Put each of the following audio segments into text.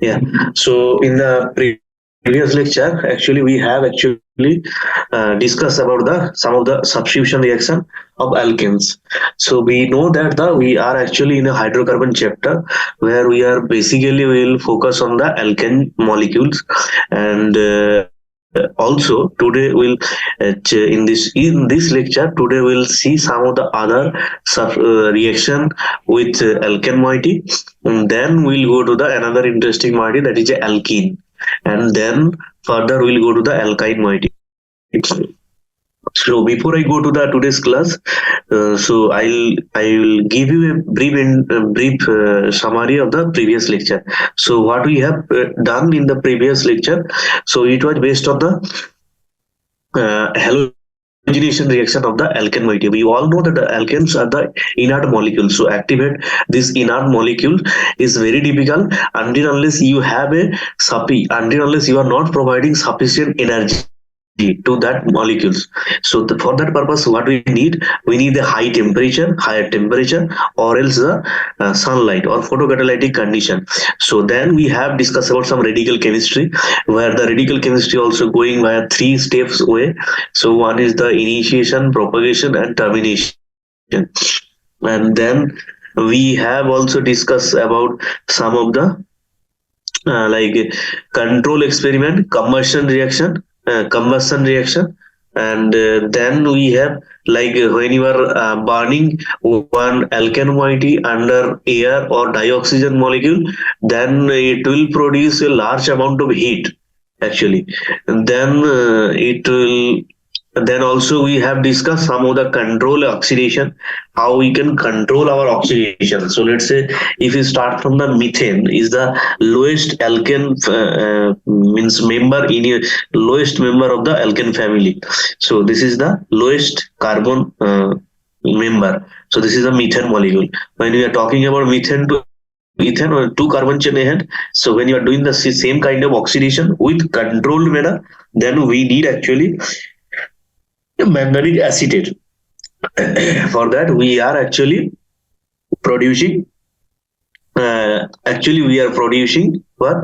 Yeah. So in the previous lecture, actually we have discussed about the some of the substitution reaction of alkenes. So we know that the we are actually in a hydrocarbon chapter where we are basically will focus on the alkane molecules, and also today we'll in this lecture today we'll see some of the other reaction with alkane moiety, and then we'll go to the another interesting moiety, that is a alkene, and then further we'll go to the alkyne moiety. So before I go to the today's class, I will give you a brief summary of the previous lecture. So what we have done in the previous lecture, so it was based on the halogenation reaction of the alkane moiety. We all know that the alkanes are the inert molecule. So activate this inert molecule is very difficult until unless you have a until unless you are not providing sufficient energy to that molecules. So for that purpose, what we need the higher temperature, or else the sunlight or photocatalytic condition. So then we have discussed about some radical chemistry, where the radical chemistry also going via three steps way. So one is the initiation, propagation, and termination. And then we have also discussed about some of the like control experiment, combustion reaction, and then we have like when you are burning one alkane moiety under air or dioxygen molecule, then it will produce a large amount of heat actually. And then it will then also we have discussed some of the control oxidation, how we can control our oxidation. So let's say if you start from the methane is the lowest alkane means member in a lowest member of the alkane family. So this is the lowest carbon member. So this is a methane molecule. When we are talking about methane to ethane or two carbon chain ahead, so when you are doing the same kind of oxidation with controlled manner, then we need actually manganic acetate. For that we are producing we are producing what,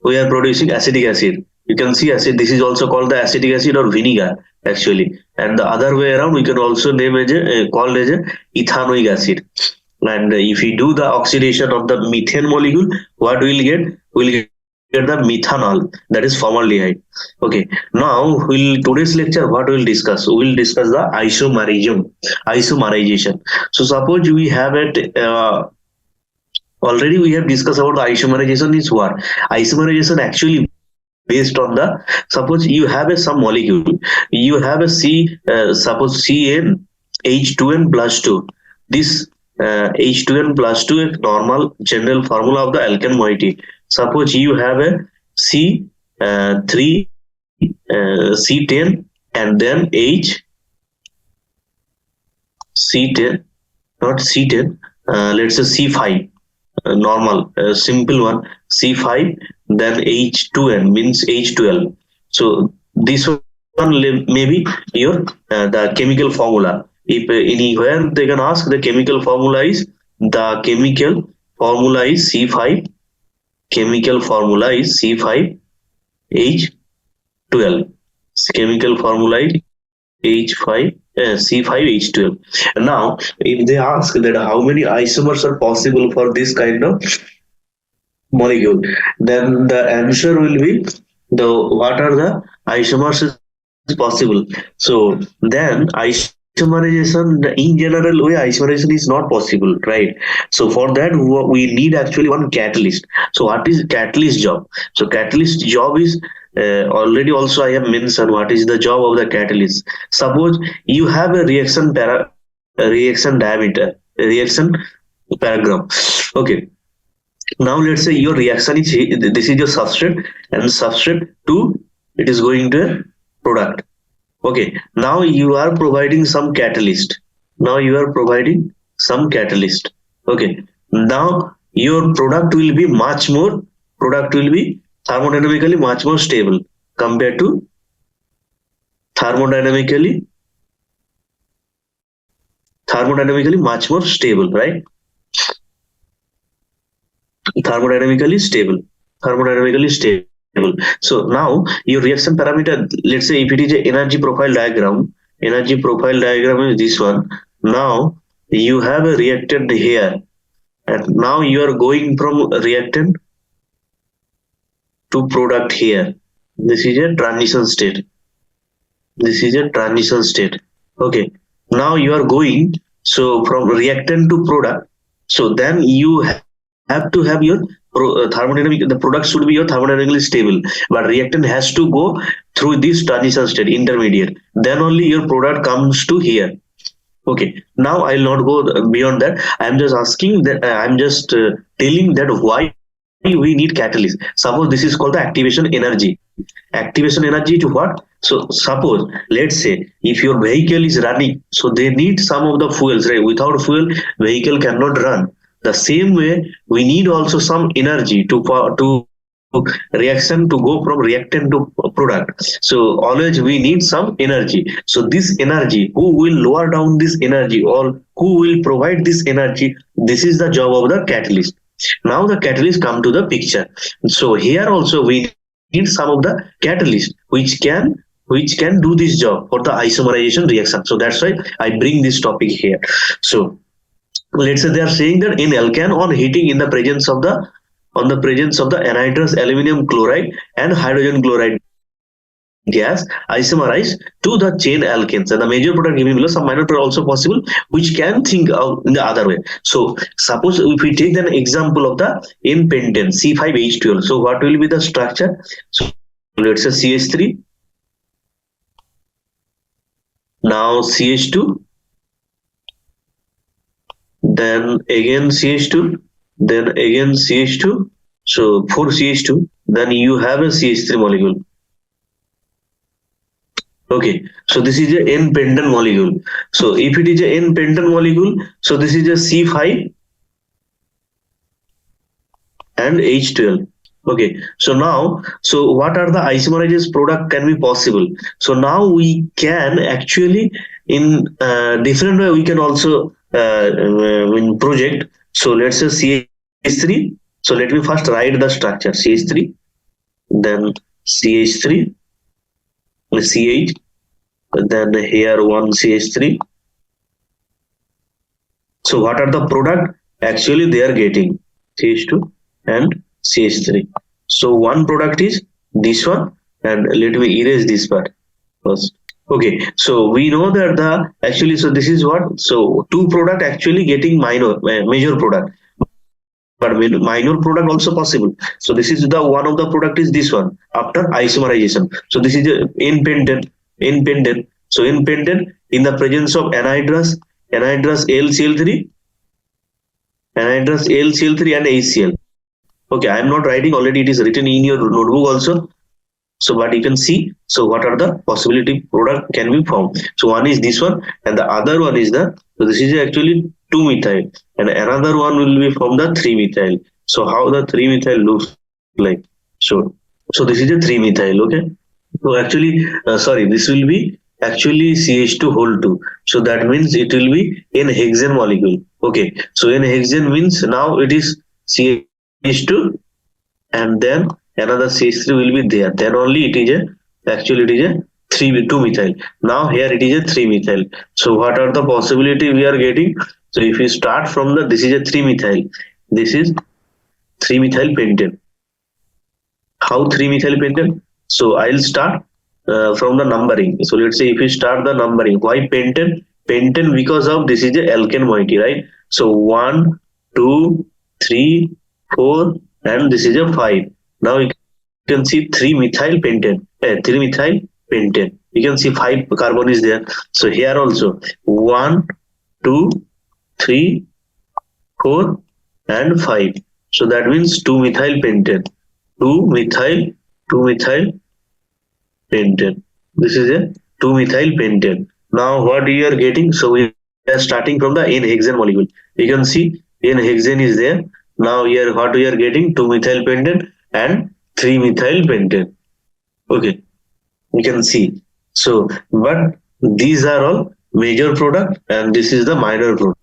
we are producing acetic acid. You can see acid, this is also called the acetic acid or vinegar actually, and the other way around we can also name as a called as a ethanoic acid. And if we do the oxidation of the methane molecule, what we'll get the methanol, that is formaldehyde. Okay, now we'll today's lecture what we'll discuss, we'll discuss the isomerization. So suppose we have it already we have discussed about the isomerization is what. Isomerization actually based on the, suppose you have a some molecule, you have a suppose H2n plus 2. This H2n plus 2 is normal general formula of the alkane moiety. Suppose you have a C3 C10, and then C10, not C10, let's say C5, normal simple one, C5, then H2n means H12. So this one maybe your the chemical formula. If anywhere they can ask, the chemical formula is C5, chemical formula is C5H12. Chemical formula is C5H12. Now if they ask that how many isomers are possible for this kind of molecule, then the answer will be the what are the isomers is possible. So then isomerization in general way, isomerization is not possible, right? So for that we need actually one catalyst. So what is catalyst job? So catalyst job is already also I have mentioned what is the job of the catalyst. Suppose you have a reaction diameter, reaction paragraph. Okay, now let's say your reaction is this is your substrate, and substrate 2 it is going to a product. Okay, now you are providing some catalyst. Now you are providing some catalyst. Okay, now your product will be thermodynamically much more stable compared to thermodynamically much more stable, right? Thermodynamically stable. thermodynamically stable. So now your reaction parameter, let's say if it is a energy profile diagram is this one. Now you have a reactant here, and now you are going from reactant to product here. This is a transition state. This is a transition state. Okay. Now you are going so from reactant to product. So then you have to have your thermodynamic. The product should be your thermodynamically stable, but reactant has to go through this transition state, intermediate. Then only your product comes to here. Okay, now I'll not go beyond that. I'm just asking that I'm just telling that why we need catalyst. Suppose this is called the activation energy. Activation energy to what? So suppose, let's say, if your vehicle is running, so they need some of the fuels, right? Without fuel, vehicle cannot run. The same way, we need also some energy to reaction to go from reactant to product. So always we need some energy. So this energy, who will lower down this energy or who will provide this energy? This is the job of the catalyst. Now the catalyst come to the picture. So here also we need some of the catalyst which can do this job for the isomerization reaction. So that's why I bring this topic here. So let's say they are saying that in alkane on heating in the presence of the anhydrous aluminum chloride and hydrogen chloride gas isomerized to the chain alkanes, and the major product given below, some minor product also possible which can think of in the other way. So suppose if we take an example of the n pentane C5H12, so what will be the structure? So let's say CH3, now CH2, then again CH2, then again CH2, so 4 CH2, then you have a CH3 molecule. Okay, so this is a n-pentan molecule. So if it is a n-pentan molecule, so this is a C5 and H12. Okay, so now, so what are the isomerized product can be possible? So now we can actually in different way we can also in project. So let's say CH3. So let me first write the structure CH3, then CH3, CH, then here one CH3. So what are the product? Actually they are getting CH2 and CH3. So one product is this one, and let me erase this part first. Okay, so we know that the actually, so this is what, so two product actually getting major product, but minor product also possible. So this is the one of the product is this one after isomerization. So this is a independent. So independent in the presence of anhydrous LCl3, anhydrous LCl3 and HCl. Okay, I am not writing, already it is written in your notebook also. So but you can see, so what are the possibility product can be found. So one is this one and the other one is the, so this is actually 2-methyl and another one will be from the 3-methyl. So how the 3-methyl looks like. So this is a 3-methyl. Okay, so actually sorry, this will be actually CH2 whole 2. So that means it will be in hexane molecule. Okay, so in hexane means now it is CH2 and then another CH3 will be there. Then only it is actually it is a 2-methyl. Now here it is a 3-methyl. So what are the possibility we are getting? So if we start from the, this is a 3-methyl. This is 3-methyl pentane. How 3-methyl pentane? So I'll start from the numbering. So let's say if we start the numbering, why pentane? Pentane because of this is a alkane moiety, right? So 1, 2, 3, 4, and this is a 5. Now you can see 3-methyl pentane. 3-methyl pentane. You can see 5 carbon is there. So here also 1, 2, 3, 4, and 5. So that means 2-methyl pentane. 2-methyl pentane. This is a 2-methyl pentane. Now what you are getting? So we are starting from the N-hexane molecule. You can see N-hexane is there. Now here what we are getting? 2-methyl pentane and 3-methyl pentane. Okay, you can see. So but these are all major product and this is the minor product.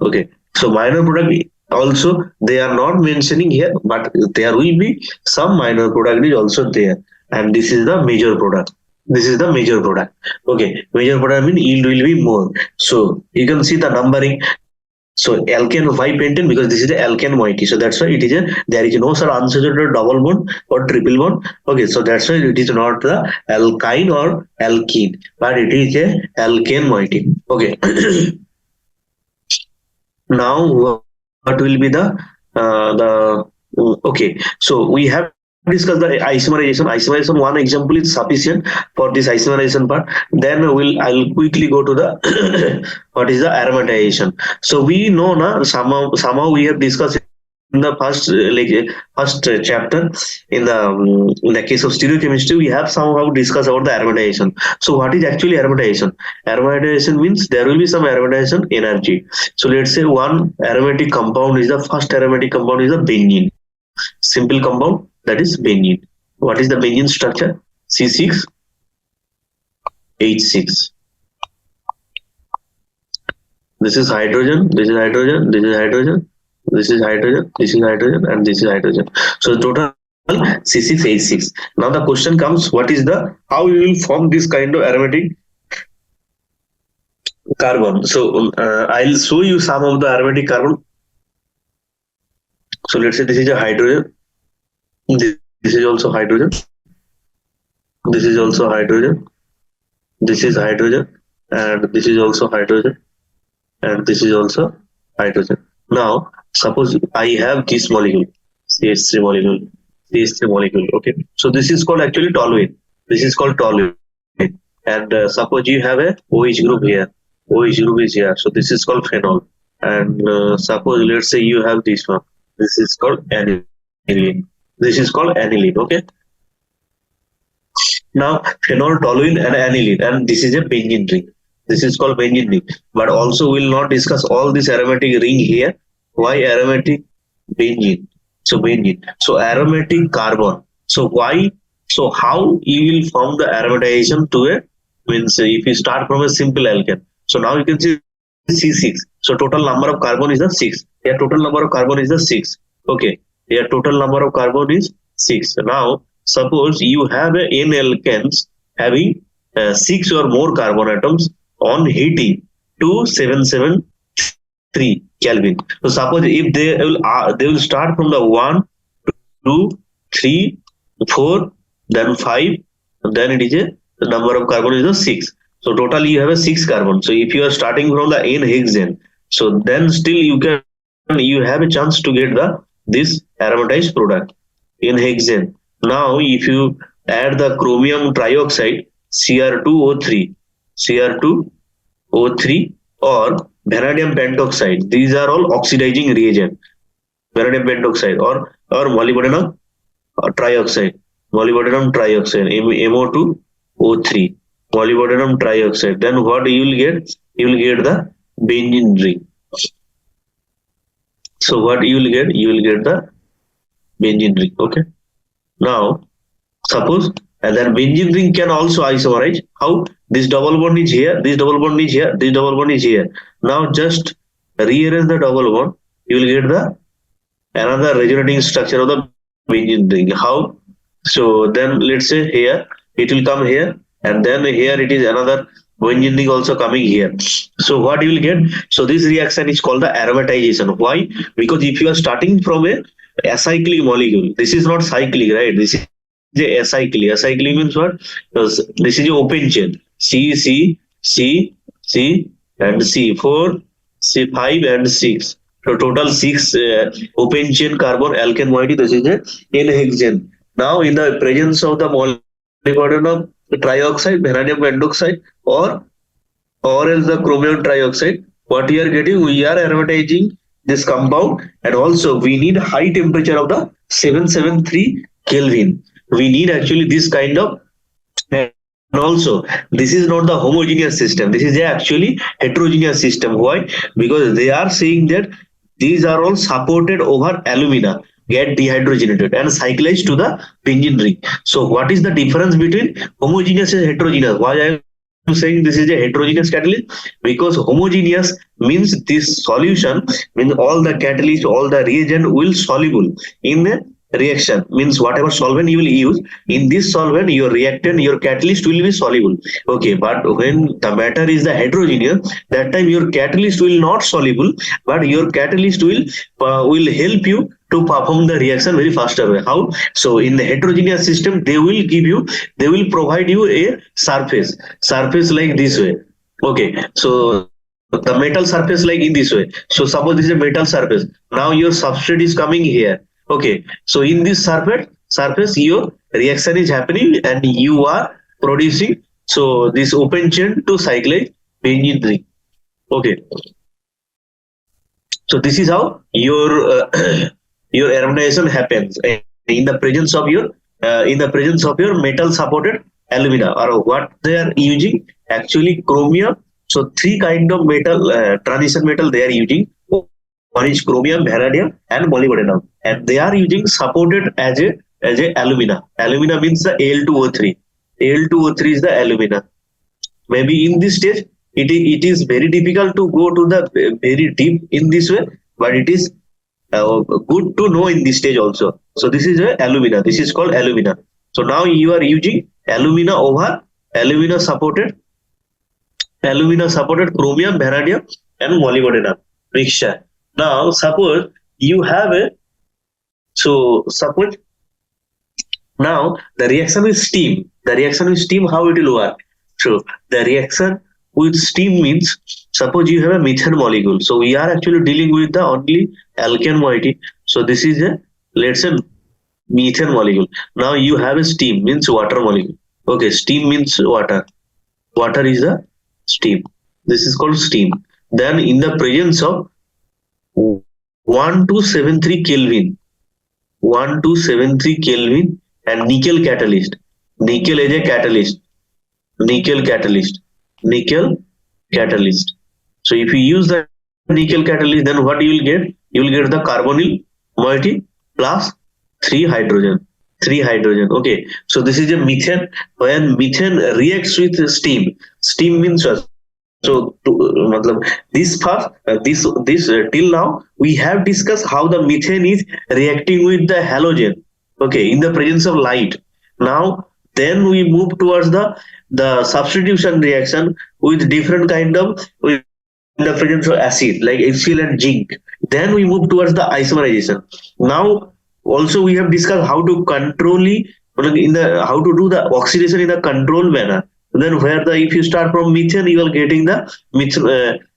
Okay, so minor product Also they are not mentioning here, but there will be some minor product is also there, and this is the major product. This is the major product. Okay, major product mean yield will be more. So you can see the numbering. So alkane, why pentane? Because this is the alkane moiety, so that's why it is a, there is no sir unsaturated double bond or triple bond. Okay, so that's why it is not the alkyne or alkene, but it is a alkane moiety. Okay. Now what will be the okay, so we have discussed the isomerization. One example is sufficient for this isomerization part. Then I'll quickly go to the what is the aromatization. So we know now, somehow we have discussed in the first chapter in the case of stereochemistry. We have somehow discussed about the aromatization. So what is actually aromatization? Aromatization means there will be some aromatization energy. So let's say one aromatic compound is the first aromatic compound is the benzene. Simple compound, that is benzene. What is the benzene structure? C6H6. This is hydrogen, this is hydrogen, this is hydrogen, this is hydrogen, this is hydrogen, and this is hydrogen. So total C6H6. Now the question comes, what is the, how you will form this kind of aromatic carbon? So I'll show you some of the aromatic carbon. So let's say this is a hydrogen, this is also hydrogen, this is also hydrogen, this is hydrogen, and this is also hydrogen, and this is also hydrogen. Now, suppose I have this molecule, CH3 molecule, CH3 molecule. Okay, so this is called actually toluene. This is called toluene. And suppose you have a OH group here. OH group is here. So this is called phenol. And suppose let's say you have this one. This is called aniline. This is called aniline. Okay. Now, phenol, toluene, and aniline, and this is a benzene ring. This is called benzene ring. But also, we'll not discuss all this aromatic ring here. Why aromatic? Benzene. So benzene. So aromatic carbon. So why? So how you will form the aromatization to a, means if you start from a simple alkane. So now you can see C6. So total number of carbon is the 6. Here total number of carbon is the 6. Okay. Here total number of carbon is 6. Now suppose you have a n alkanes having 6 or more carbon atoms on heating to 773 Kelvin. So suppose if they will start from the 1, 2, 3, 4, then 5, then it is a, the number of carbon is a 6. So totally you have a 6 carbon. So if you are starting from the n hexane, so then still you have a chance to get the this aromatized product in hexane. Now if you add the chromium trioxide Cr2O3, Cr2O3 or vanadium pentoxide, these are all oxidizing reagent. Vanadium pentoxide or molybdenum trioxide, MO2O3, molybdenum trioxide. Then what you will get? You will get the benzene ring. So what you will get? You will get the benzene ring. Okay. Now suppose, and then benzene ring can also isomerize. How? This double bond is here, this double bond is here, this double bond is here. Now just rearrange the double bond. You will get the another resonating structure of the benzene ring. How? So then let's say here it will come here, and then here it is another benzene ring also coming here. So what you will get? So this reaction is called the aromatization. Why? Because if you are starting from a acyclic molecule, this is not cyclic, right? This is a acyclic. Acyclic means what? Because this is a open chain. C, C, C, C, and C4, C5, and 6. So total 6 open chain carbon alkane moiety. This is a n-hexane. Now in the presence of the molybdenum trioxide, vanadium pentoxide, or else the chromium trioxide, what we are getting? We are aromatizing this compound, and also we need high temperature of the 773 Kelvin. We need actually this kind of, and also this is not the homogeneous system. This is actually heterogeneous system. Why? Because they are saying that these are all supported over alumina, get dehydrogenated and cyclized to the benzene ring. So what is the difference between homogeneous and heterogeneous? Why I am saying this is a heterogeneous catalyst? Because homogeneous means this solution means all the catalyst, all the reagent will soluble in the reaction, means whatever solvent you will use in this solvent, your reactant, your catalyst will be soluble. Okay, but when the matter is the heterogeneous, that time your catalyst will not soluble, but your catalyst will help you to perform the reaction very faster way. How? So in the heterogeneous system, they will provide you a surface like this way. Okay, so the metal surface like in this way. So suppose this is a metal surface. Now your substrate is coming here. Okay, so in this surface your reaction is happening and you are producing so this open chain to cyclic benzene ring. Okay, so this is how your your aromatization happens in the presence of your metal supported alumina, or what they are using actually chromium. So three kind of metal transition metal they are using. One is chromium, vanadium, and molybdenum, and they are using supported as a alumina. Alumina means the Al2O3. Al2O3 is the alumina. Maybe in this stage it is very difficult to go to the very deep in this way, but it is good to know in this stage also. So this is a alumina. This is called alumina. So now you are using alumina over alumina supported chromium, vanadium, and molybdenum mixture. Now suppose you have a suppose now the reaction with steam. The reaction with steam, how it will work? So the reaction with steam means suppose you have a methane molecule. So we are actually dealing with the only alkane moiety. So this is a, let's say, methane molecule. Now you have a steam means water molecule. Okay, steam means water. Water is the steam. This is called steam. Then in the presence of 1273 Kelvin, 1273 Kelvin and nickel catalyst. Nickel is a catalyst. Nickel catalyst. Nickel catalyst. So if you use the nickel catalyst, then what you will get? You will get the carbonyl moiety plus 3 hydrogen. 3 hydrogen. Okay. So this is a methane. When methane reacts with steam, steam means what? So this till now we have discussed how the methane is reacting with the halogen. Okay, in the presence of light. Now then we move towards the substitution reaction with different kind of with the presence of acid like HCl and zinc. Then we move towards the isomerization. Now also we have discussed how to control how to do the oxidation in a controlled manner. Then where if you start from methane, you are getting the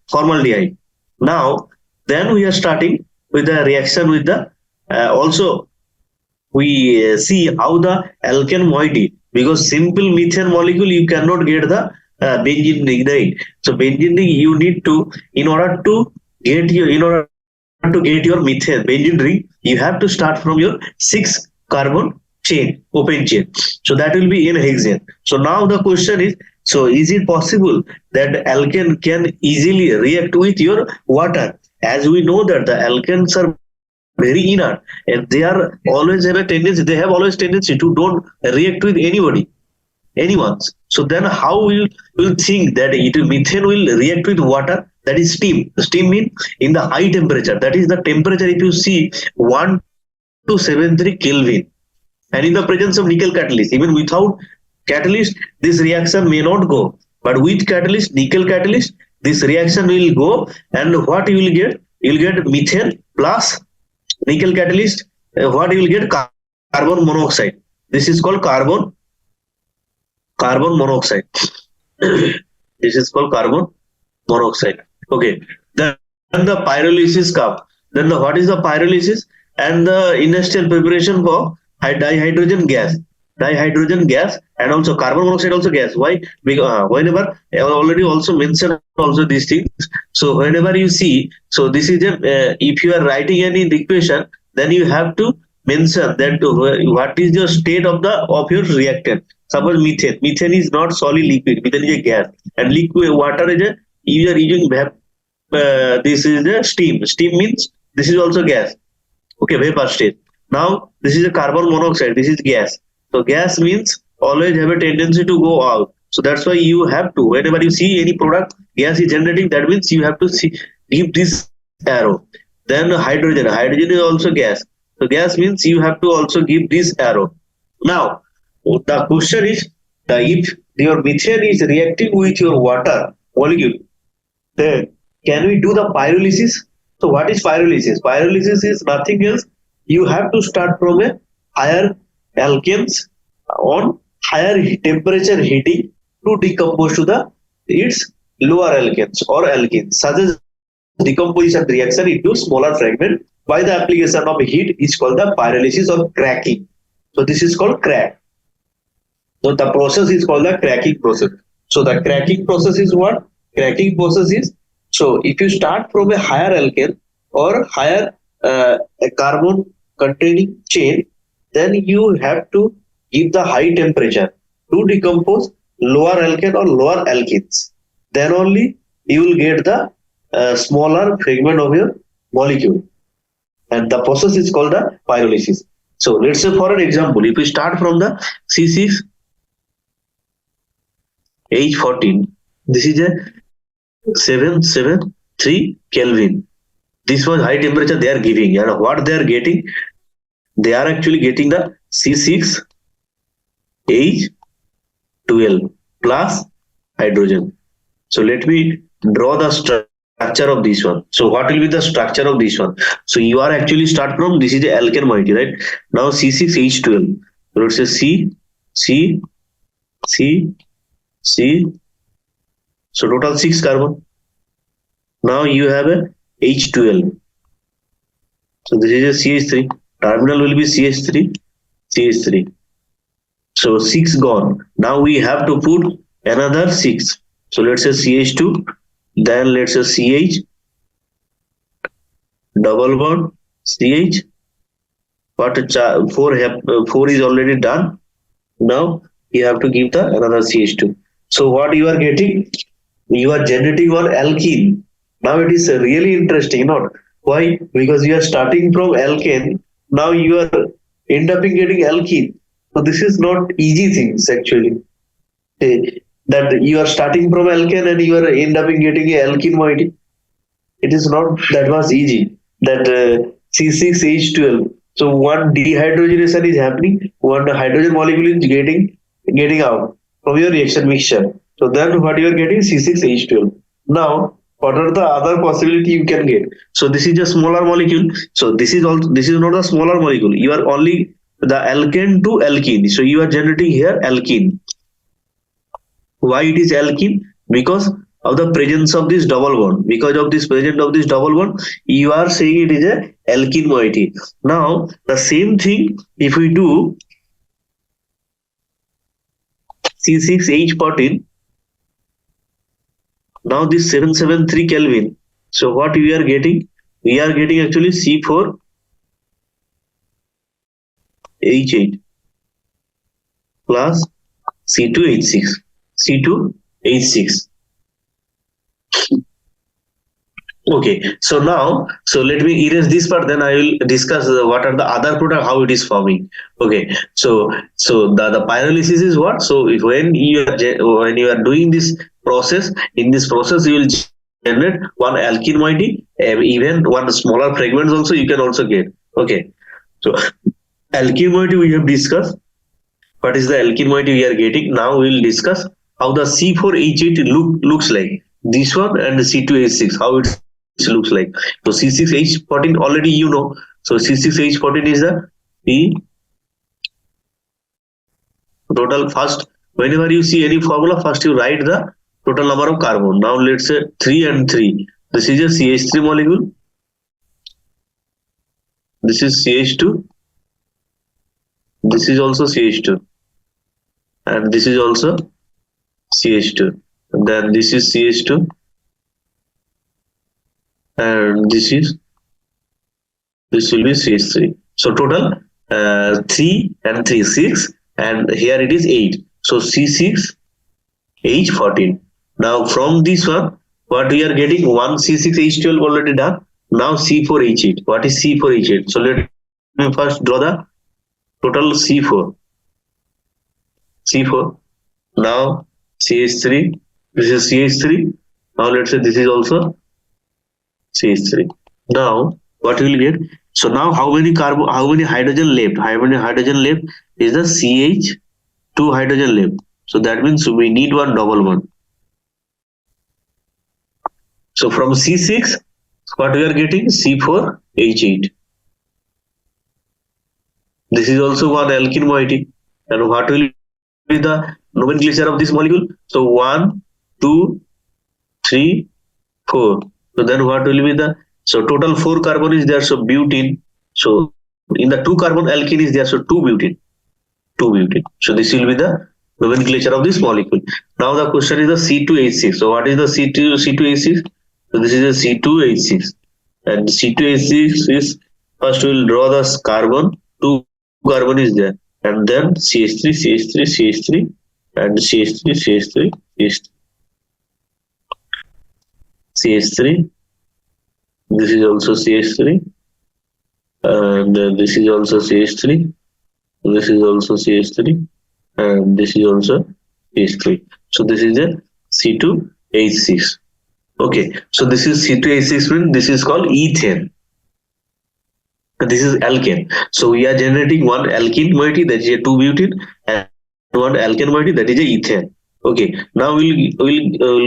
formaldehyde. Now then we are starting with the reaction with the also we see how the alkane moiety, because simple methane molecule you cannot get the benzene ring, right? So benzene ring you need to, in order to get your methane benzene ring, you have to start from your 6 carbon chain, open chain. So that will be in hexane. So now the question is, so is it possible that alkane can easily react with your water? As we know that the alkanes are very inert and they are always have a tendency, they have always tendency to don't react with anyone's. So then how will think that methane will react with water? That is steam. Steam means in the high temperature. That is the temperature if you see 1273 Kelvin. And in the presence of nickel catalyst, even without catalyst, this reaction may not go. But with catalyst, nickel catalyst, this reaction will go. And what you will get? You will get methane plus nickel catalyst. What you will get? Carbon monoxide. This is called carbon monoxide. This is called carbon monoxide. Okay. Then the pyrolysis comes. Then what is the pyrolysis? And the industrial preparation for dihydrogen gas, and also carbon monoxide also gas. Why? Because whenever I already also mentioned also these things. So whenever you see, so this is if you are writing any equation, then you have to mention that what is the state of your reactant. Suppose methane is not solid liquid, methane is a gas, and liquid water is you are using this is the steam. Steam means this is also gas. Okay, vapor state. Now this is a carbon monoxide. This is gas. So gas means always have a tendency to go out. So that's why you have to, whenever you see any product gas is generating, that means you have to see, give this arrow. Then hydrogen is also gas. So gas means you have to also give this arrow. Now the question is, if your methane is reacting with your water molecule, then can we do the pyrolysis? So what is pyrolysis? Pyrolysis is nothing else. You have to start from a higher alkanes on higher temperature heating to decompose to the its lower alkanes or alkenes. Such as decomposition reaction into smaller fragment by the application of heat is called the pyrolysis or cracking. So this is called crack. So the process is called the cracking process. So the cracking process is what? Cracking process is, so if you start from a higher alkane or higher a carbon containing chain, then you have to give the high temperature to decompose lower alkane or lower alkenes. Then only you will get the smaller fragment of your molecule. And the process is called the pyrolysis. So let's say for an example, if we start from the C6 H14, this is a 773 Kelvin. This was high temperature they are giving, and what they are getting, they are actually getting the C6 H12 plus hydrogen. So let me draw the structure of this one. So what will be the structure of this one? So you are actually start from, this is the alkane moiety, right? Now C6H12. So let's say C, C, C. So total 6 carbon. Now you have a H12. So this is a CH3. Terminal will be CH3, CH3. So 6 gone. Now we have to put another 6. So let's say CH2, then let's say CH, double bond, CH. What 4 is already done. Now you have to give the another CH2. So what you are getting? You are generating one alkene. Now it is really interesting, not? Why? Because you are starting from alkane. Now you are end up in getting alkene. So this is not easy things actually. That you are starting from alkane and you are end up in getting a alkene moiety. It is not that much easy. That C6H12. So one dehydrogenation is happening. One hydrogen molecule is getting out from your reaction mixture. So then what you are getting? C6H12. Now what are the other possibility you can get? So this is a smaller molecule. So this is not a smaller molecule. You are only the alkane to alkene. So you are generating here alkene. Why it is alkene? Because of the presence of this double bond. Because of this presence of this double bond, you are saying it is a alkene moiety. Now the same thing if we do C6H14. Now this 773 Kelvin. So what we are getting? We are getting actually C4H8 plus C2H6. C2H6. Okay, so now, so let me erase this part, then I will discuss what are the other product, how it is forming. Okay, so the pyrolysis is what? So if when you are doing this process, in this process you will generate one alkene moiety, even one smaller fragments also you can also get. Okay, so alkene moiety we have discussed. What is the alkene moiety we are getting? Now we will discuss how the C4H8 looks like. This one and the C2H6, how it looks like. So C6H14 already you know. So C6H14 is the total. First, whenever you see any formula, first you write the total number of carbon. Now let's say 3 and 3. This is a CH3 molecule. This is CH2. This is also CH2. And this is also CH2. And then this is CH2. And this will be CH3. So total 3 and 3, 6, and here it is 8. So C6H14. Now from this one, what we are getting? One C6H12 already done. Now C4H8. What is C4H8? So let me first draw the total C4. Now CH3. This is CH3. Now let's say this is also CH3. Now what we will get? So now how many carbon? How many hydrogen left? How many hydrogen left is the CH two hydrogen left. So that means we need one double bond. So from C6, what we are getting? C4H8. This is also one alkene moiety. And what will be the nomenclature of this molecule? So 1, 2, 3, 4. So then what will be the, so total 4 carbon is there, so butene. So in the 2 carbon alkene is there, so 2 butene. 2 butene. So this will be the nomenclature of this molecule. Now the question is the C2H6. So what is the C2H6? So this is a C2H6. And C2H6 is, first we will draw the carbon, 2 carbon is there. And then CH3, CH3, CH3, and CH3, CH3, CH3. CH3. This is also CH3. And this is also CH3. This is also CH3. And this is also CH3. So this is a C2H6. Okay. So this is C2H6 means this is called ethane. This is alkane. So we are generating one alkene moiety, that is a 2-butene, and one alkane moiety, that is a ethane. Okay. Now we'll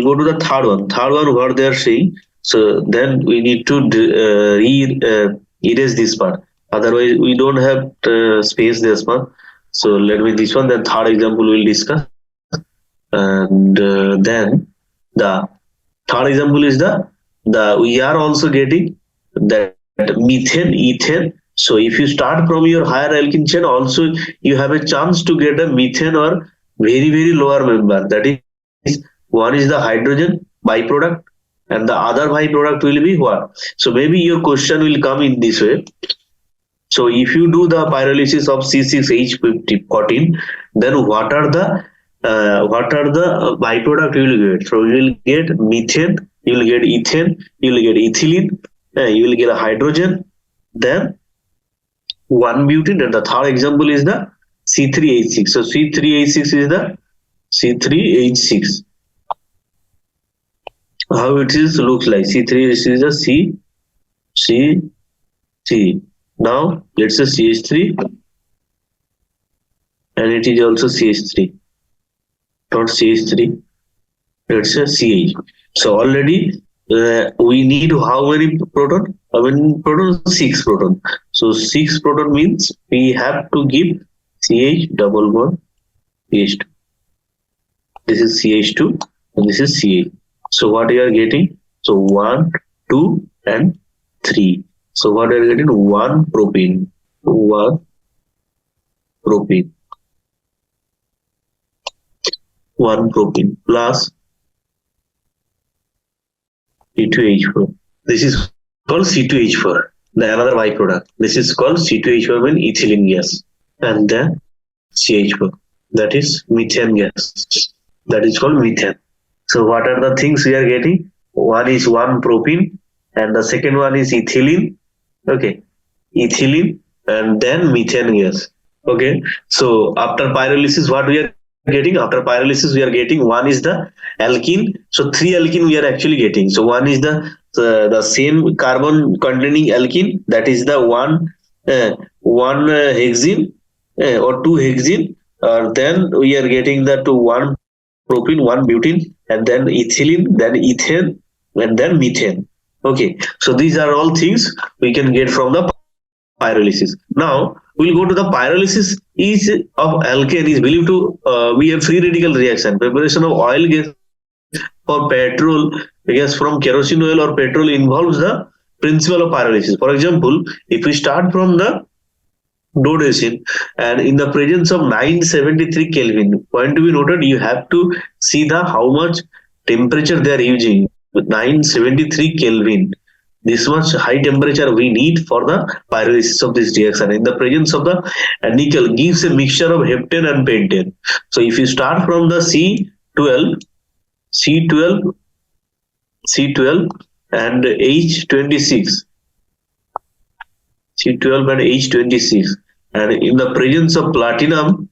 go to the third one. Third one, what they are saying. So then we need to erase this part. Otherwise, we don't have space this part. So let me this one. Then third example we'll discuss. And then the third example is the we are also getting that methane, ethane. So if you start from your higher alkene chain, also you have a chance to get a methane or very lower member. That is, one is the hydrogen byproduct, and the other byproduct will be what? So maybe your question will come in this way. So if you do the pyrolysis of C6H14, then what are the byproduct you will get? So you will get methane, you will get ethane, you will get ethylene, you will get a hydrogen, then 1-butene, and the third example is the C3H6. So C3H6 is the C3H6. How it is looks like C3H6 is a C. Now let's say CH3, and it is also CH3. Not CH3. Let's say CH. So already we need how many proton? How many proton? 6 proton. So 6 proton means we have to give CH double bond CH2. This is CH2 and this is CH. So what we are getting? So 1, 2, and 3. So what we are getting? 1 propene. 1 propene. 1 propene plus C2H4. This is called C2H4, the another byproduct. This is called C2H4 means ethylene gas, and then CH4, that is methane gas. That is called methane. So what are the things we are getting? One is 1 propene, and the second one is ethylene. Okay, ethylene, and then methane gas. Okay, so after pyrolysis, what we are getting? After pyrolysis, we are getting one is the alkene. So 3 alkene we are actually getting. So one is the same carbon containing alkene, that is the one hexene or 2 hexene. Then we are getting the 1 propene, 1 butene, and then ethylene, then ethane, and then methane. Okay, so these are all things we can get from the pyrolysis. Now we'll go to the pyrolysis is of alkane is believed to be a free radical reaction. Preparation of oil gas for petrol gas from kerosene oil or petrol involves the principle of pyrolysis. For example, if we start from the dodecene and in the presence of 973 Kelvin, point to be noted, you have to see the how much temperature they are using. With 973 Kelvin, this much high temperature we need for the pyrolysis of this reaction. In the presence of the nickel gives a mixture of heptane and pentane. So if you start from the C12 and H26, C12 and H26, and in the presence of platinum,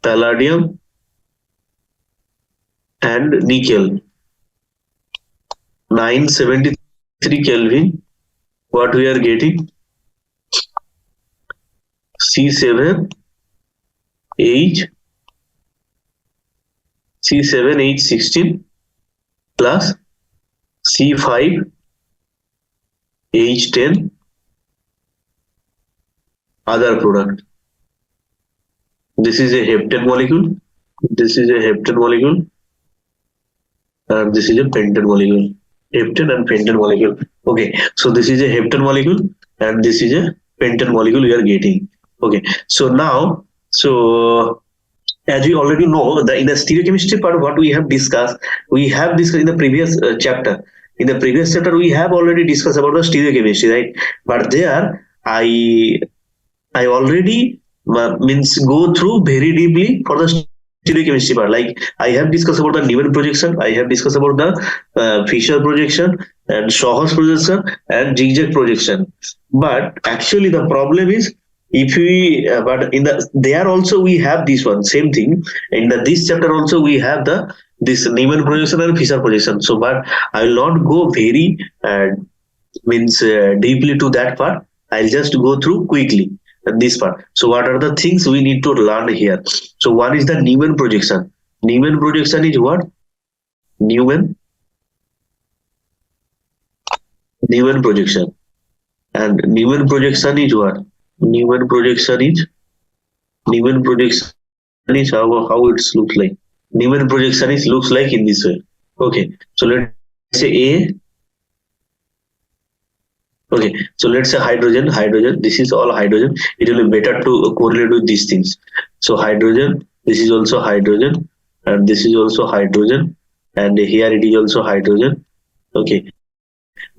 palladium and nickel. 973 Kelvin. What we are getting? C7H C7H16 plus C5H10 other product. This is a heptane molecule. This is a heptane molecule. And this is a pentane molecule. Heptane and pentane molecule. Okay, so this is a heptane molecule and this is a pentane molecule we are getting. Okay, so now, so as we already know, in the stereochemistry part, what we have discussed in the previous chapter. In the previous chapter, we have already discussed about the stereochemistry, right? But there, I already means go through very deeply for the stereochemistry part. Like I have discussed about the Newman projection, I have discussed about the Fisher projection and Shaw's projection and zigzag projection. But actually, the problem is if we but in the there also we have this one same thing in this chapter also we have the this Newman projection and Fisher projection. So, but I will not go very deeply to that part. I'll just go through quickly this part. So what are the things we need to learn here? So one is the Newman projection. Newman projection is what? Newman projection. And Newman projection is what? Newman projection is how it looks like. Newman projection is looks like in this way. Okay, so let's say A. Okay, so let's say hydrogen. This is all hydrogen. It will be better to correlate with these things. So hydrogen, this is also hydrogen, and this is also hydrogen, and here it is also hydrogen. Okay,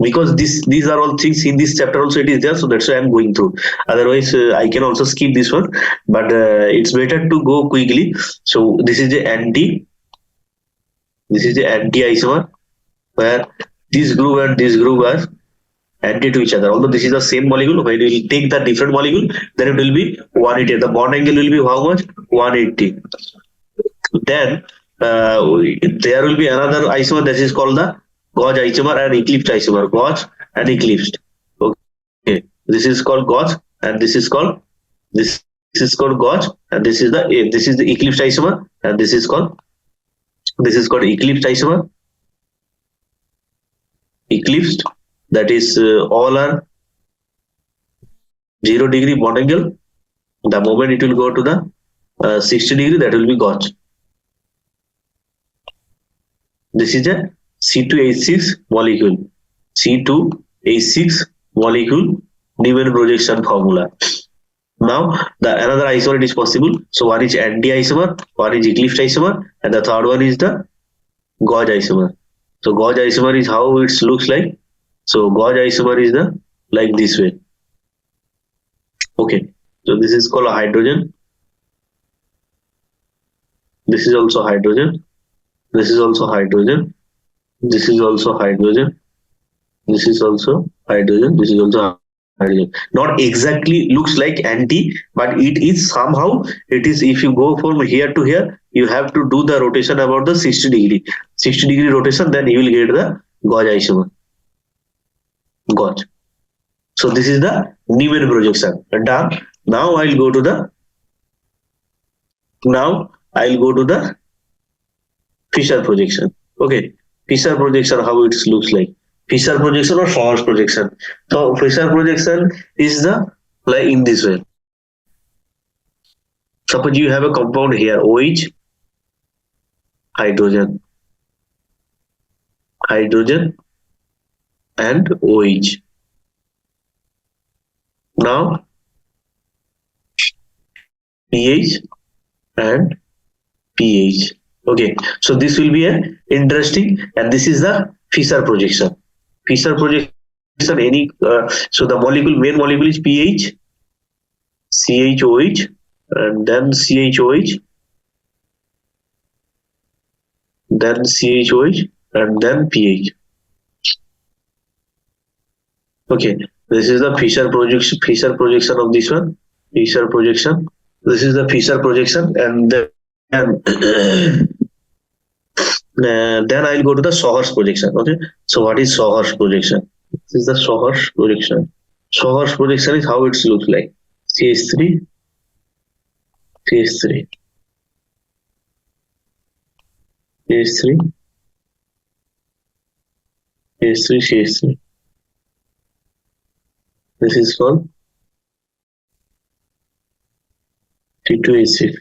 because these are all things in this chapter also it is there, so that's why I'm going through. Otherwise, I can also skip this one, but it's better to go quickly. So this is the anti isomer where this group and this group are anti to each other. Although this is the same molecule, when we will take the different molecule, then it will be 180. The bond angle will be how much? 180. Then there will be another isomer that is called the gauge isomer and eclipsed isomer. Gauge and eclipsed. Okay, this is called gauge, and this is called gauge, and this is the eclipsed isomer, and this is called eclipsed isomer. Eclipsed, that is all are 0 degree bond angle. The moment it will go to the 60 degree, that will be gauge. This is a C2H6 molecule. C2H6 molecule Newman projection formula. Now the another isomer is possible. So one is anti-isomer, one is eclipsed isomer, and the third one is the gauge isomer. So gauge isomer is how it looks like. So gauge isomer is the like this way. Okay. So this is called a hydrogen. This is also hydrogen. This is also hydrogen. This is also hydrogen. This is also hydrogen. This is also hydrogen. Not exactly looks like anti, but it is somehow. It is if you go from here to here, you have to do the rotation about the 60 degree. 60 degree rotation, then you will get the gauge isomer. Gauge. So this is the Newman projection. Done. Now I'll go to the Fisher projection. Okay, Fisher projection, how it looks like. Fisher projection or Schwarz projection. So Fisher projection is the like in this way. Suppose you have a compound here, OH, hydrogen, and OH. Now pH and pH. Okay, so this will be a interesting, and this is the Fisher projection. Fisher projection, so the main molecule is pH, CHOH, and then CHOH, and then pH. Okay, this is the Fisher projection of this one. Fisher projection. This is the Fisher projection, and then And then I'll go to the Sohor's projection. Okay, so what is Sohor's projection? This is the Sohor's projection. Sohor's projection is how it looks like. CH3, CH3, CH3, CH3, CH3. This is called T2H6.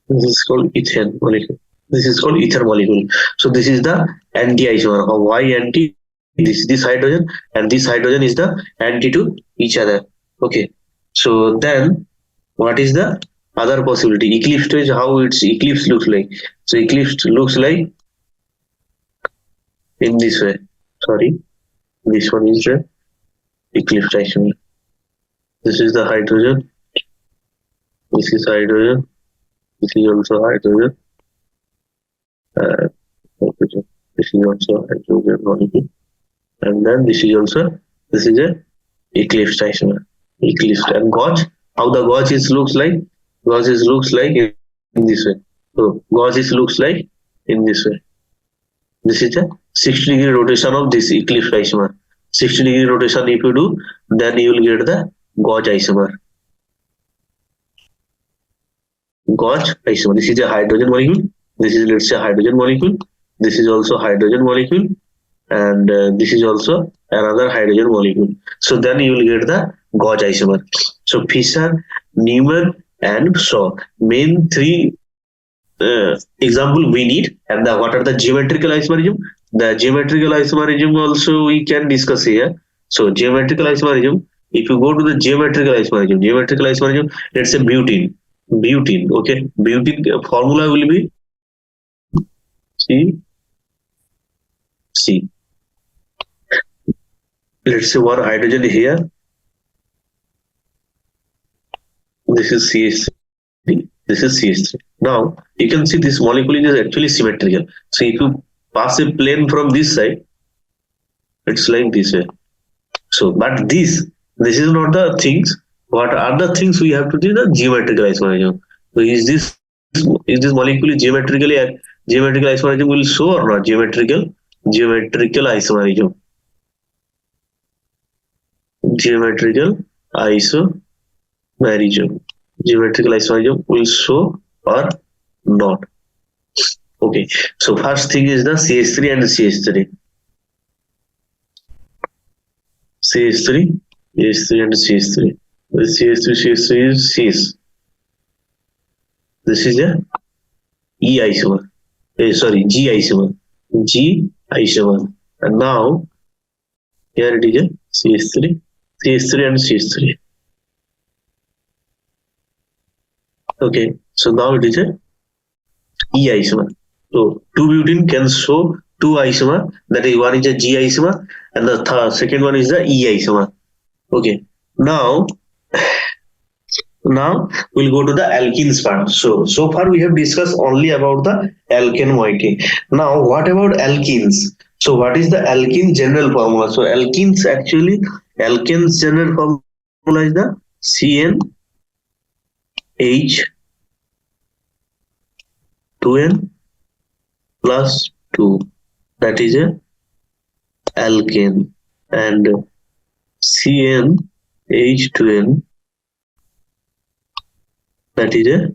This is called ethane molecule. This is called ether molecule. So this is the anti-isomer. Why anti? This hydrogen and this hydrogen is the anti to each other. Okay. So then what is the other possibility? Eclipse stage, how its eclipse looks like. So eclipse looks like in this way. Sorry, this one is the eclipse isomer. This is the hydrogen. This is hydrogen. This is also hydrogen. Oxygen. This is also hydrogen molecule. And then this is a eclipse isomer. Eclipse and gauge. How the gauge is looks like? Gauge is looks like in this way. So gauge is looks like in this way. This is a 60-degree rotation of this eclipse isomer. 60-degree rotation if you do, then you will get the gauge isomer. Gauge isomer. This is a hydrogen molecule. This is, let's say, hydrogen molecule. This is also hydrogen molecule, and this is also another hydrogen molecule. So then you will get the gauge isomer. So Fischer, Neumann, and Shaw, main three example we need. And what are the geometrical isomerism? The geometrical isomerism also we can discuss here. So geometrical isomerism. If you go to the geometrical isomerism, let's say butene. Okay, butene formula will be C. Let's say one hydrogen here. This is CH3. This is CH3. Now you can see this molecule is actually symmetrical. So if you pass a plane from this side, it's like this way. So, but this is not the things. What are the things we have to do? The geometrical isomerism. So is this molecule geometrical isomerism will show or not? Geometrical isomerism. Geometrical isomerism will show or not. Okay, so first thing is the CH3 and CH3. CH3 and CH3. The CH3 is cis. This is a E isomer. G isomer. And now here it is a CH3 and CH3. Okay, so now it is a E isomer. So 2-butene can show 2 isomer. That is, one is a G isomer and the second one is the E isomer. Okay, now we'll go to the alkenes part. So far we have discussed only about the alkane moiety. Now what about alkenes? So what is the alkene general formula? So alkenes general formula is the CnH2n plus 2. That is a alkane, and CnH2n, that is a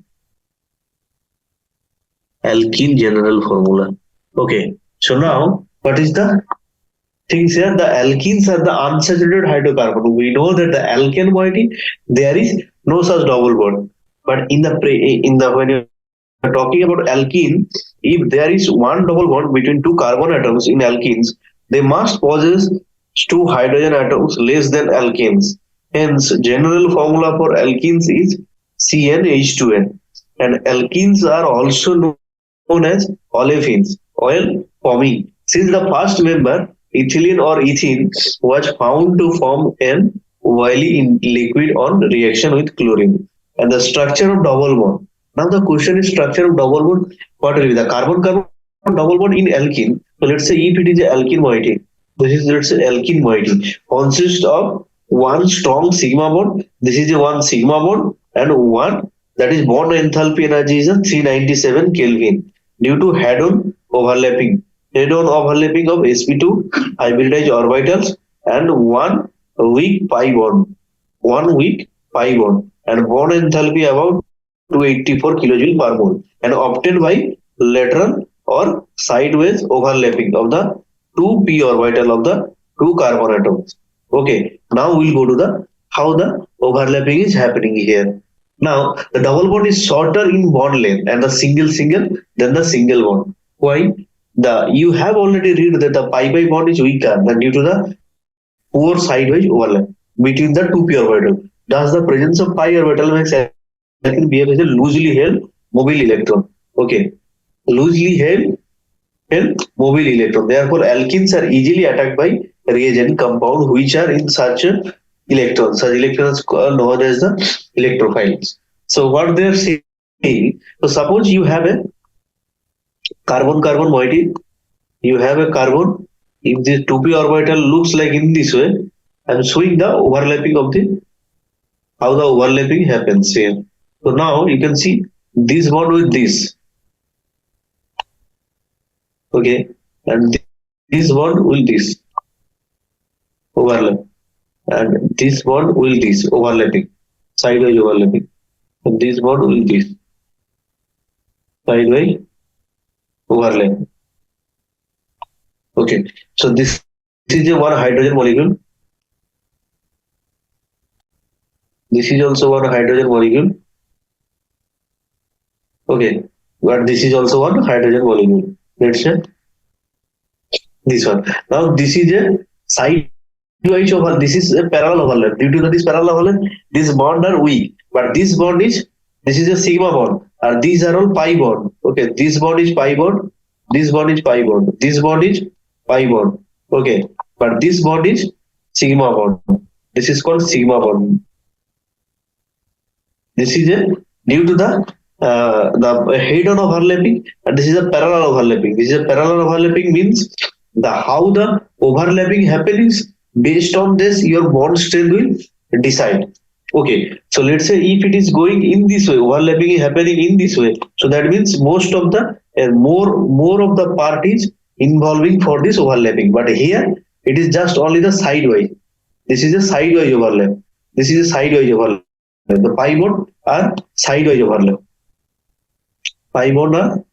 alkene general formula. Okay, so now what is the things here? The alkenes are the unsaturated hydrocarbon. We know that the alkane moiety there is no such double bond, but when you are talking about alkene, if there is one double bond between two carbon atoms in alkenes, they must possess 2 hydrogen atoms less than alkanes. Hence, general formula for alkenes is CnH2n. And alkenes are also known as olefins, oil forming. Since the first member, ethylene or ethene, was found to form an oily liquid on reaction with chlorine. And the structure of double bond. Now the question is structure of double bond. What will be the carbon-carbon double bond in alkene? So let's say if it is an alkene moiety, this is, let's say, alkene moiety consists of one strong sigma bond. This is a one sigma bond and one that is bond enthalpy energy is a 397 Kelvin due to head-on overlapping of sp2 hybridized orbitals and one weak pi bond and bond enthalpy about 284 kilojoule per mole and obtained by lateral or sideways overlapping of the two p orbital of the two carbon atoms. Okay, now we'll go to the how the overlapping is happening here. Now the double bond is shorter in bond length and the single than the single bond. Why? The you have already read that the pi pi bond is weaker than due to the poor sideways overlap between the two p orbital. Thus, the presence of pi orbital makes alkene behave as a loosely held mobile electron. Okay, loosely mobile electron. Therefore, alkenes are easily attacked by reagent compound which are in such electrons. Such electrons are known as the electrophiles. So, what they are saying, so suppose you have a carbon-carbon moiety, you have a carbon. If this 2p orbital looks like in this way, I am showing the overlapping of the how the overlapping happens here. So now you can see this bond with this, okay, and this bond will this overlap, and this bond will this overlapping, sideways overlapping, and this bond will this sideways overlap. Okay, so this is a one hydrogen molecule. This is also one hydrogen molecule. Okay, but this is also one hydrogen molecule. Let's say this one. Now this is a sidewise overlap. This is a parallel overlap. Due to this parallel overlap, this bond are weak. But this bond is a sigma bond. And these are all pi bond. Okay, this bond is pi bond. This bond is pi bond. This bond is pi bond. Okay, but this bond is sigma bond. This is called sigma bond. This is a due to the head-on overlapping, and this is a parallel overlapping. This is a parallel overlapping means the how the overlapping happens based on this your bond strength will decide. Okay, so let's say if it is going in this way, overlapping is happening in this way. So that means most of the more of the part is involving for this overlapping. But here it is just only the sidewise. This is a sidewise overlap. This is a sidewise overlap. The pi bond are sidewise overlap. Pi bond are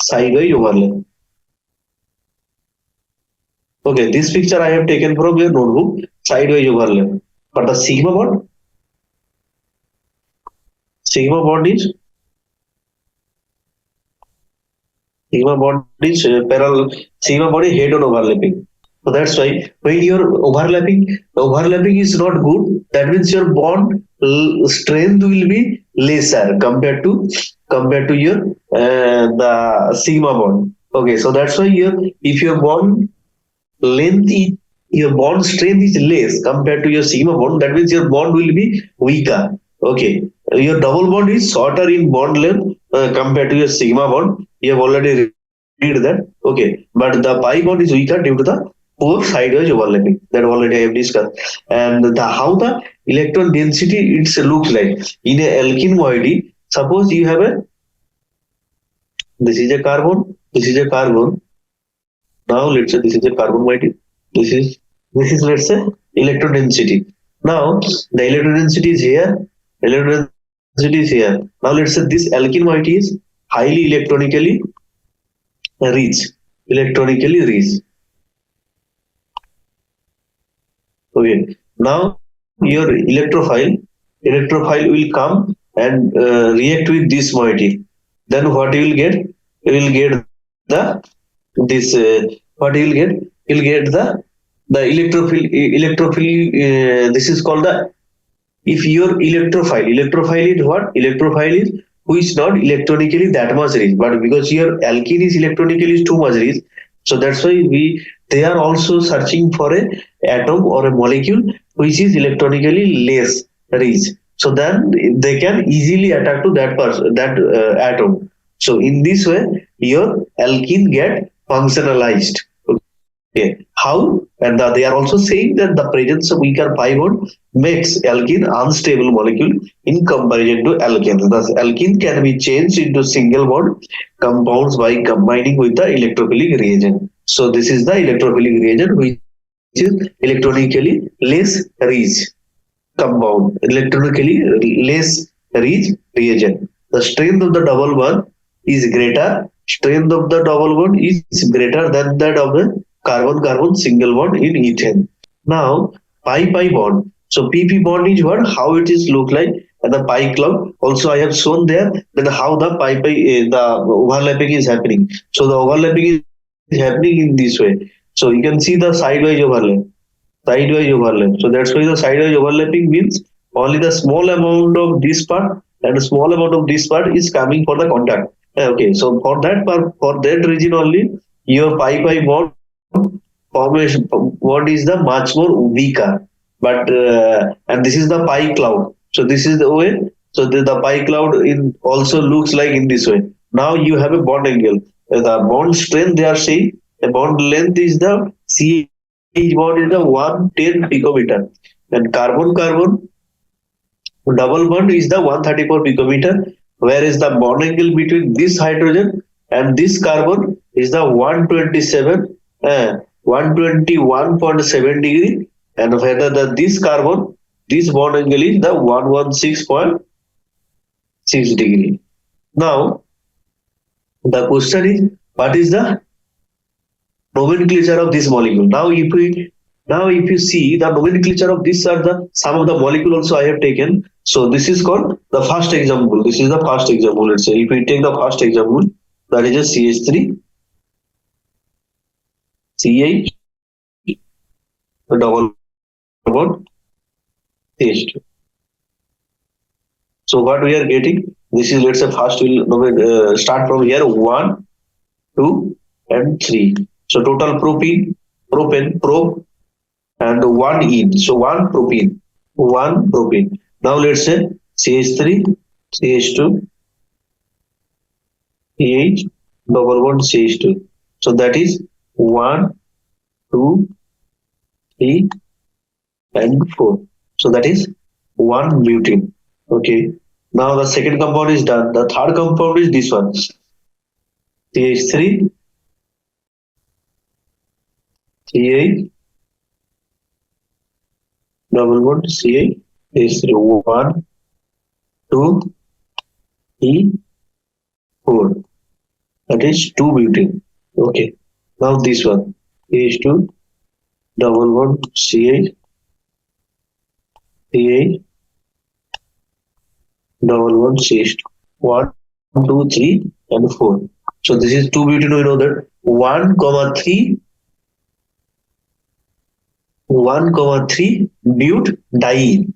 sidewise overlap. Okay, this picture I have taken from your notebook, sidewise overlap. But the sigma bond is parallel. Sigma bond is head-on overlapping. So that's why when your overlapping is not good, that means your bond strength will be lesser compared to your the sigma bond. Okay, so that's why if your bond length is your bond strength is less compared to your sigma bond, that means your bond will be weaker. Okay, your double bond is shorter in bond length compared to your sigma bond. You have already read that. Okay, but the pi bond is weaker due to the poor sidewise overlapping that already I have discussed. And how the electron density it looks like in a alkene moiety. Suppose you have this is a carbon. Now let's say this is a carbon moiety. This is let's say electron density. Now the electron density is here. Now let's say this alkene moiety is highly electronically rich. Okay. Now your electrophile will come and react with this moiety. Then what you will get? You will get the this. What you will get? You will get the electrophile. This is called the if your electrophile is what? Electrophile is who is not electronically that much rich, but because your alkene is electronically too much rich, so that's why they are also searching for a atom or a molecule which is electronically less rich. So then they can easily attack to that atom. So in this way, your alkene get functionalized. Okay, how? And they are also saying that the presence of weaker pi bond makes alkene unstable molecule in comparison to alkane. Thus, alkene can be changed into single bond compounds by combining with the electrophilic reagent. So, this is the electrophilic reagent which is electronically less rich compound, electronically less rich reagent. The strength of the double bond is greater. Strength of the double bond is greater than that of the carbon-carbon single bond in ethane. Now, pi-pi bond. So pp bond is what? How it is look like, and the pi cloud. Also, I have shown there that how the pi-pi the overlapping is happening. So the overlapping is happening in this way. So you can see the sidewise overlap, sidewise overlap. So that's why the sidewise overlapping means only the small amount of this part and a small amount of this part is coming for the contact. Okay, so for that part, for that region only, your pi bond formation bond is the much more weaker. But and this is the pi cloud. So this is the way. So the pi cloud in also looks like in this way. Now you have a bond angle. The bond strength they are saying the bond length is the CH bond is the 110 picometer, and carbon-carbon double bond is the 134 picometer, whereas the bond angle between this hydrogen and this carbon is the 127, 121.7 degree, and whether this carbon, this bond angle is the 116.6 degree. Now, the question is, what is the nomenclature of this molecule? Now if you see the nomenclature of this are the some of the molecule also I have taken. So this is called the first example. This is the first example. Let's say if we take the first example, that is a CH3, CH, double bond, CH2. So what we are getting? This is, let's say first we'll start from here 1, 2, and 3. So total propane, pro, and one in. So one propene. Now let's say CH3, CH2, CH, double bond CH2. So that is 1, 2, 3, and 4. So that is one butane. Okay. Now the second compound is done. The third compound is this one. CH3, CH, double bond CH, CH3, 1, 2, 3, 4. That is 2 butane. Okay. Now this one. CH2, double bond CH, CH, double bond CH2. 1, 2, 3, and 4. So this is 2 butane. We know that 1, 3, 1, 3 but diene.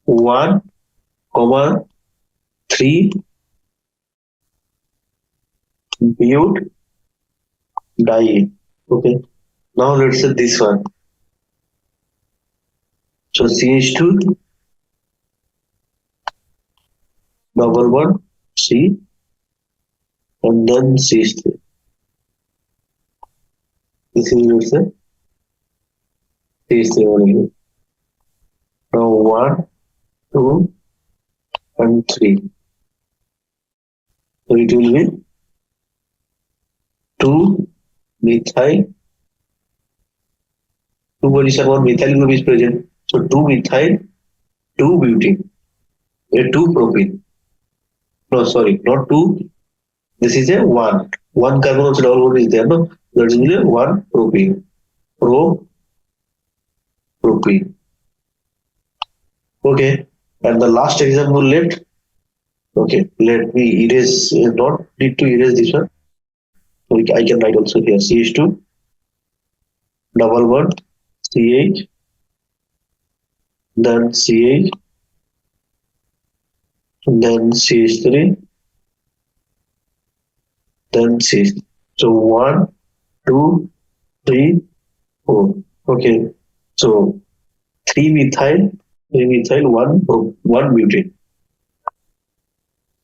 1, 3 but diene. Okay. Now let's say this one. So CH2, double bond C, and then CH3. This is, let's say, CH3 only. Now 1, 2, and 3. So it will be 2 methyl, 2 position 1 methyl group is present. So 2 methyl, 2 butane, 2 propane. No, sorry, not 2. This is a 1. 1 carbon also double bond is there. No, that is a 1 propane. Propane. Okay. And the last example left. Okay, let me erase. Not need to erase this one. I can write also here CH2, double bond CH, then CH, then CH3, then CH. So 1, 2, 3, 4. Okay. So 3 methyl, 1 butane,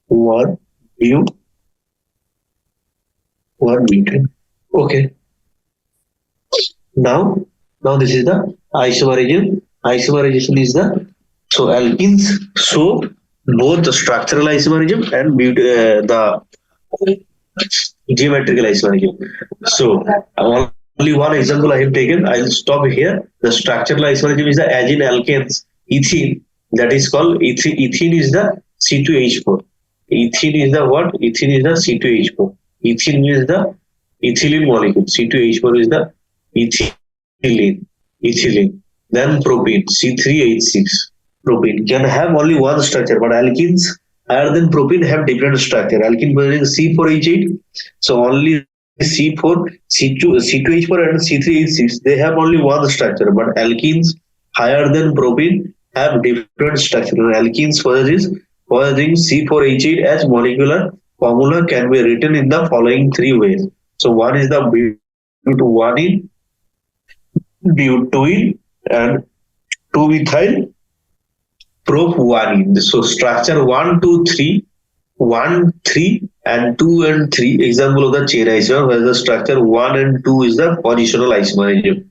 1 butane. Okay. Now, now this is the isomerism. Isomerization is the so alkenes show both the structural isomerism and the geometrical isomerism. So only one example I have taken. I'll stop here. The structural isomerism is the as in alkanes, ethene, that is called ethene. Ethene is the C2H4. Ethene is the what? Ethene is the C2H4. Ethene is the ethylene molecule. C2H4 is the ethylene. Ethylene. Then propene, C3H6. Propene can have only one structure, but alkenes higher than propene have different structure. Alkene possessing C4H8, so only C4, C2H4 and C3H6, they have only one structure, but alkenes higher than propene have different structure. Alkenes possessing C4H8 as molecular formula can be written in the following three ways. So one is the butyl, butyl and 2-methyl prop-1. So structure 1, 2, 3, 1, 3 and 2 and 3 example of the chain isomer, where the structure 1 and 2 is the positional isomerism.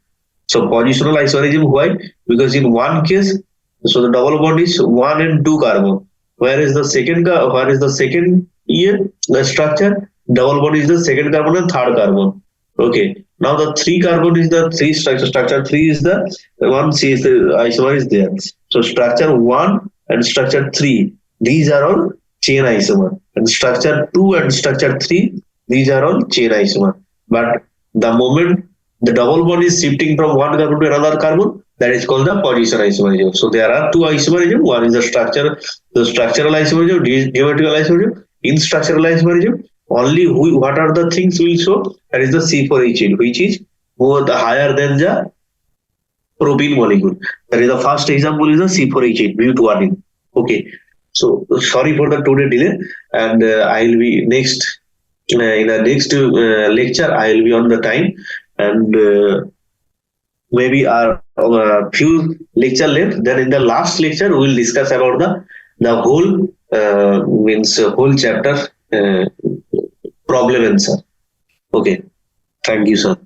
So positional isomerism, why? Because in one case, so the double bond is 1 and 2 carbon, whereas the second year the structure double bond is the second carbon and third carbon. Okay. Now the three carbon is the three structure. Structure three is the one C is the isomer is there. So structure one and structure three, these are all chain isomer. And structure two and structure three, these are all chain isomer. But the moment the double bond is shifting from one carbon to another carbon, that is called the position isomerism. So there are two isomerism. One is the structural isomerism, geometrical isomerism. In structural isomerism, only what are the things will show? That is the C4H8, which is more the higher than the propene molecule. That is the first example is the C4H8, butyl. Okay. So sorry for the today delay, and I will be next in the next lecture. I will be on the time, and maybe our few lecture left. Then in the last lecture, we will discuss about the whole means whole chapter problem answer. Okay. Thank you, sir.